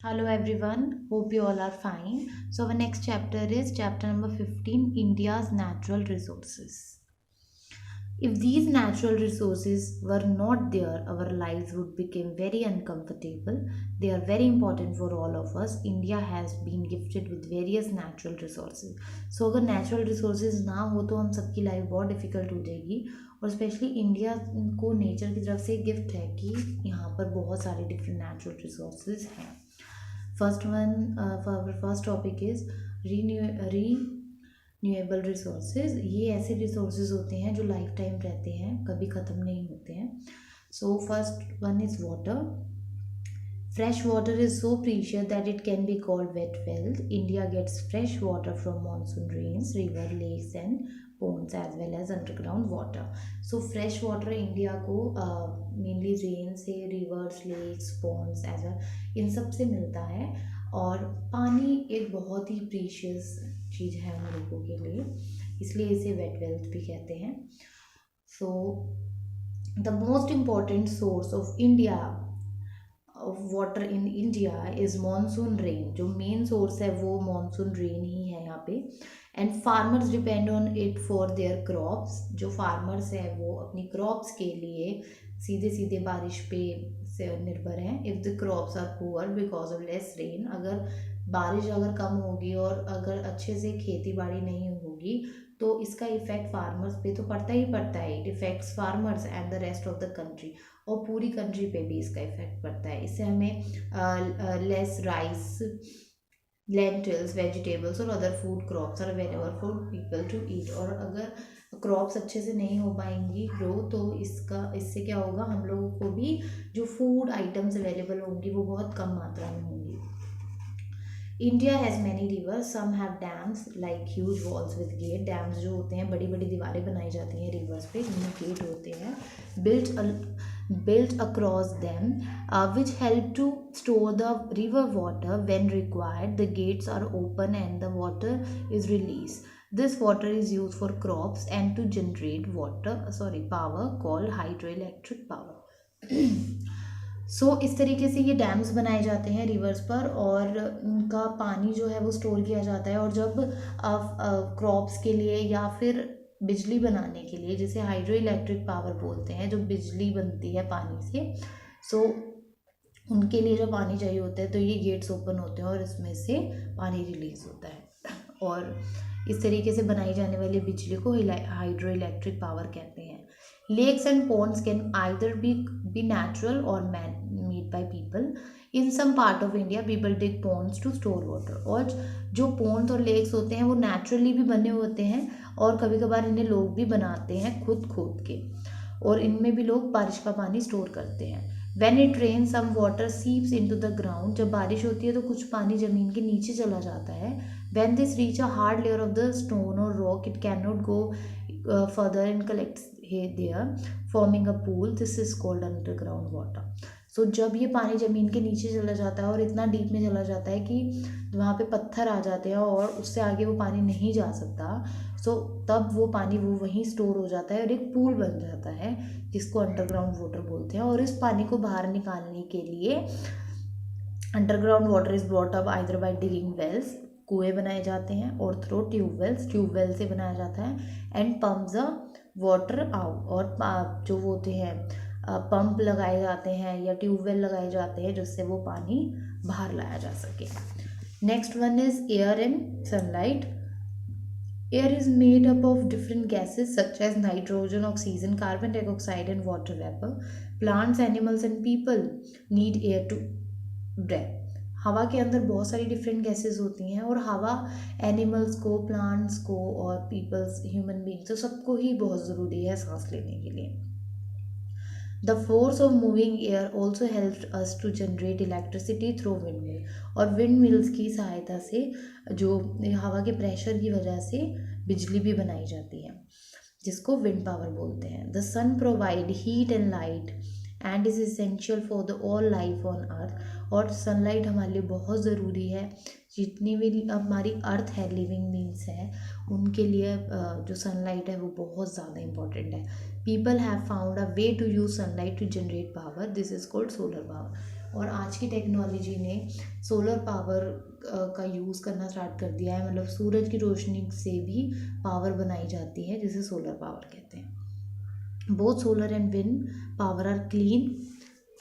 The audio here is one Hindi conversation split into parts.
Hello everyone, hope you all are fine. So, our next chapter is chapter number 15, India's natural resources. If these natural resources were not there, our lives would become very uncomfortable. They are very important for all of us. India has been gifted with various natural resources. So अगर natural resources ना हो तो हम सबकी लाइफ बहुत डिफिकल्ट हो जाएगी और स्पेशली इंडिया को नेचर की तरफ से गिफ्ट है कि यहाँ पर बहुत सारे डिफरेंट नेचुरल रिसोर्सेज हैं. First topic is renewable resources. ये ऐसे रिसोर्सेज होते हैं जो लाइफ टाइम रहते हैं, कभी ख़त्म नहीं होते हैं. So first one is water. Fresh water is so precious that it can be called wet wealth. India gets fresh water from monsoon rains, river, lakes and ponds as well as underground water. So fresh water India को mainly rain से, rivers, lakes, ponds as well इन सब से मिलता है. और पानी एक बहुत ही प्रीशियस चीज़ है हम लोगों के लिए, इसलिए इसे वेट वेल्थ भी कहते हैं. So the most important source of India of water in India is monsoon rain. जो मेन सोर्स है वो मॉनसून रेन ही है यहाँ पे. And farmers depend on it for their crops. जो फार्मर्स है वो अपनी क्रॉप्स के लिए सीधे सीधे बारिश पे से निर्भर हैं. If the crops are poor because of less rain, अगर बारिश अगर कम होगी और अगर अच्छे से खेती बाड़ी नहीं होगी तो इसका इफेक्ट फार्मर्स पे तो पड़ता ही पड़ता है. It effects farmers and the rest of the country. और पूरी कंट्री पे भी इसका इफेक्ट पड़ता है. इससे हमें लेस राइस, लेंटिल्स, वेजिटेबल्स और other food crops are available for people to eat. और अगर क्रॉप्स अच्छे से नहीं हो पाएंगी ग्रो तो इससे क्या होगा, हम लोगों को भी जो फूड आइटम्स अवेलेबल होंगी वो बहुत कम मात्रा में होंगी. India has many rivers. Some have dams like huge walls with gate. Dams जो होते हैं, बड़ी बड़ी दीवारें बनाई जाती हैं रिवर्स पे, जिनमें गेट होते हैं built across them, which help to store the river water when required. The gates are open and the water is released. This water is used for crops and to generate power called hydroelectric power. इस तरीके से ये डैम्स बनाए जाते हैं रिवर्स पर और उनका पानी जो है वो स्टोर किया जाता है. और जब क्रॉप्स के लिए या फिर बिजली बनाने के लिए, जिसे हाइड्रो इलेक्ट्रिक पावर बोलते हैं, जो बिजली बनती है पानी से, उनके लिए जब पानी चाहिए होता है तो ये गेट्स ओपन होते हैं और इसमें से पानी रिलीज होता है. और इस तरीके से बनाई जाने वाली बिजली को हाइड्रो इलेक्ट्रिक पावर कहते हैं. Lakes and ponds can either be natural or man-made by people. In some part of India, people dig ponds to store water. और जो ponds और lakes होते हैं वो naturally भी बने होते हैं और कभी कभार इन्हें लोग भी बनाते हैं खुद खोद के, और इनमें भी लोग बारिश का पानी स्टोर करते हैं. When it rains, some water seeps into the ground. जब बारिश होती है तो कुछ पानी जमीन के नीचे चला जाता है. When this reach a hard layer of the stone or rock, it cannot go further and collects there, forming a pool. This is called underground water. So जब ये पानी ज़मीन के नीचे चला जाता है और इतना डीप में चला जाता है कि वहाँ पे पत्थर आ जाते हैं और उससे आगे वो पानी नहीं जा सकता, तब वो पानी वो वहीं स्टोर हो जाता है और एक पूल बन जाता है जिसको अंडरग्राउंड वाटर बोलते हैं. और इस पानी को बाहर निकालने के लिए underground water is brought up either by digging wells. कुएँ बनाए जाते हैं और थ्रो ट्यूबवेल से बनाया जाता है. And pump the water out. और जो वो होते हैं पंप लगाए जाते हैं या ट्यूबवेल लगाए जाते हैं जिससे वो पानी बाहर लाया जा सके. Next one is air and sunlight. Air is made up of different gases such as nitrogen, oxygen, carbon dioxide and water vapor. Plants, animals and people need air to breathe. हवा के अंदर बहुत सारी डिफरेंट गैसेस होती हैं और हवा एनिमल्स को, प्लांट्स को और पीपल्स, ह्यूमन बींग्स, तो सबको ही बहुत ज़रूरी है सांस लेने के लिए. The force of moving air also help us to generate electricity through wind mill. और विंड मिल्स की सहायता से जो हवा के प्रेशर की वजह से बिजली भी बनाई जाती है जिसको विंड पावर बोलते हैं. The sun provide heat and light and is essential for the all life on earth. और सनलाइट हमारे लिए बहुत ज़रूरी है. जितनी भी हमारी अर्थ है, लिविंग बींग्स है, उनके लिए जो सनलाइट है वो बहुत ज़्यादा इम्पॉर्टेंट है. People have found a way to use sunlight to generate power. This is called solar power. और आज की टेक्नोलॉजी ने सोलर पावर का यूज़ करना स्टार्ट कर दिया है, मतलब सूरज की रोशनी से भी पावर बनाई जाती है जिसे सोलर पावर कहते हैं। Both solar and wind power are clean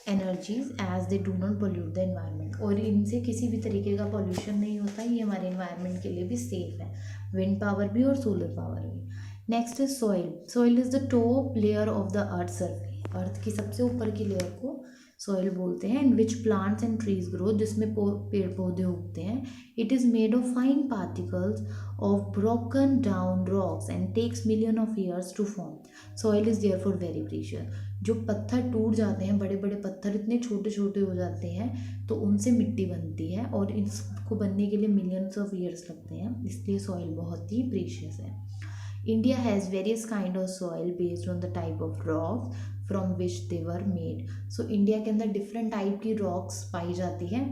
energies as they do not pollute the environment, और इनसे किसी भी तरीके का पॉल्यूशन नहीं होता, ये हमारे एनवायरनमेंट के लिए भी सेफ है, विंड पावर भी और सोलर पावर भी। Next is soil. Soil is the top layer of the earth surface, earth की सबसे ऊपर की लेयर को सॉइल बोलते हैं। In which plants and trees grow, जिसमें पेड़ पौधे उगते हैं। It is made of fine particles of broken down rocks and takes million of years to form. Soil is therefore very precious. जो पत्थर टूट जाते हैं, बड़े बड़े पत्थर इतने छोटे छोटे हो जाते हैं, तो उनसे मिट्टी बनती है और इसको बनने के लिए मिलियंस ऑफ ईयर्स लगते हैं, इसलिए सॉइल बहुत ही प्रीशियस है। India has various kind of soil based on the type of rocks from which they were made. So India के अंदर डिफरेंट टाइप की रॉक्स पाई जाती है,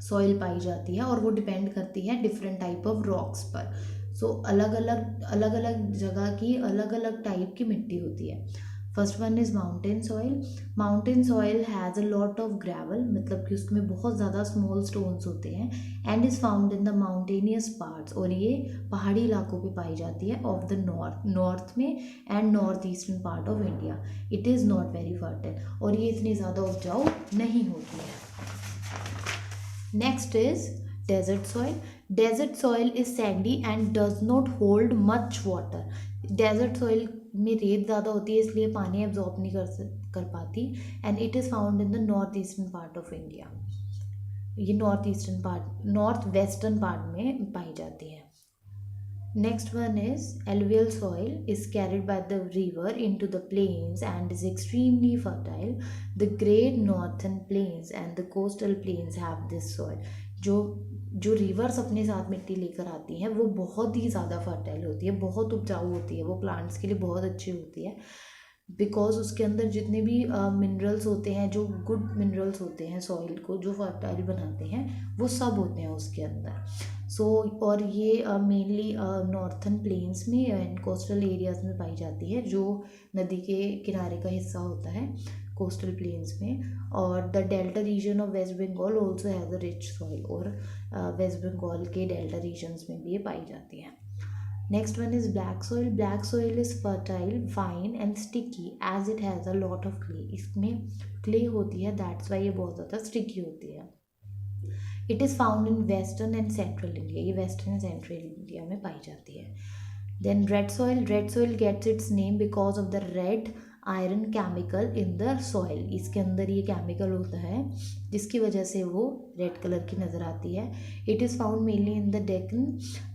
सॉइल पाई जाती है, और वो डिपेंड करती है डिफरेंट टाइप ऑफ रॉक्स पर। सो अलग अलग जगह की अलग अलग टाइप की मिट्टी होती है। First one is mountain soil. Mountain soil has a lot of gravel, मतलब कि उसमें बहुत ज़्यादा स्मॉल स्टोन्स होते हैं, and is found in the mountainous parts, और ये पहाड़ी इलाकों पे पाई जाती है ऑफ द नॉर्थ में and north eastern part of India. It is not very fertile, और ये इतनी ज़्यादा उपजाऊ नहीं होती है। Next is desert soil. Desert soil is sandy and does not hold much water. Desert soil में रेत ज़्यादा होती है, इसलिए पानी एब्जॉर्ब नहीं कर पाती, and it is found in the north eastern part of India. ये नॉर्थ वेस्टर्न पार्ट में पाई जाती है। Next one is alluvial soil is carried by the river into the plains and is extremely fertile. The great northern plains and the coastal plains have this soil. जो रिवर्स अपने साथ मिट्टी लेकर आती हैं वो बहुत ही ज़्यादा फर्टाइल होती है, बहुत उपजाऊ होती है, वो प्लांट्स के लिए बहुत अच्छी होती है, बिकॉज उसके अंदर जितने भी मिनरल्स होते हैं, जो गुड मिनरल्स होते हैं सॉइल को जो फर्टाइल बनाते हैं, वो सब होते हैं उसके अंदर। और ये मेनली नॉर्थन प्लेन्स में एंड कोस्टल एरियाज़ में पाई जाती है, जो नदी के किनारे का हिस्सा होता है कोस्टल प्लेन्स में। और the delta region of west Bengal also has a rich soil, और वेस्ट बंगाल के डेल्टा रीजन्स में भी ये पाई जाती है। Next one is black soil. Black soil is fertile, fine and sticky as it has a lot of clay. इसमें क्ले होती है, दैट्स वाई ये बहुत ज़्यादा स्टिकी होती है। It is found in western and central India, ये वेस्टर्न एंड सेंट्रल इंडिया में पाई जाती है। Then red soil. Red soil gets its name because of the red iron chemical in the soil. इसके अंदर ये केमिकल होता है जिसकी वजह से वो रेड कलर की नज़र आती है। It is found mainly in the Deccan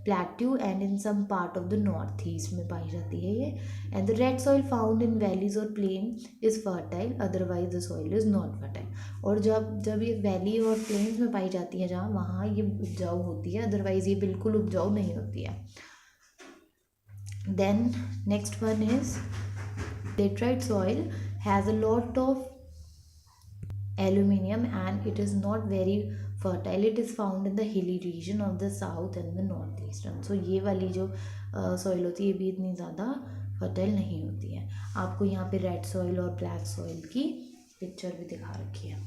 plateau and in some part of the north east में पाई जाती है ये। And the red soil found in valleys और plain is fertile, otherwise the soil is not fertile. और जब ये वैली और प्लेन्स में पाई जाती है जहाँ, वहाँ ये उपजाऊ होती है, अदरवाइज ये बिल्कुल उपजाऊ नहीं होती है। Then next one is laterite soil, has a lot of aluminium and it is not very fertile. It is found in the hilly region of the south and the northeastern. So ये वाली जो सॉइल होती है ये भी इतनी ज़्यादा फर्टाइल नहीं होती है। आपको यहाँ पे रेड सॉइल और ब्लैक सॉइल की पिक्चर भी दिखा रखी है।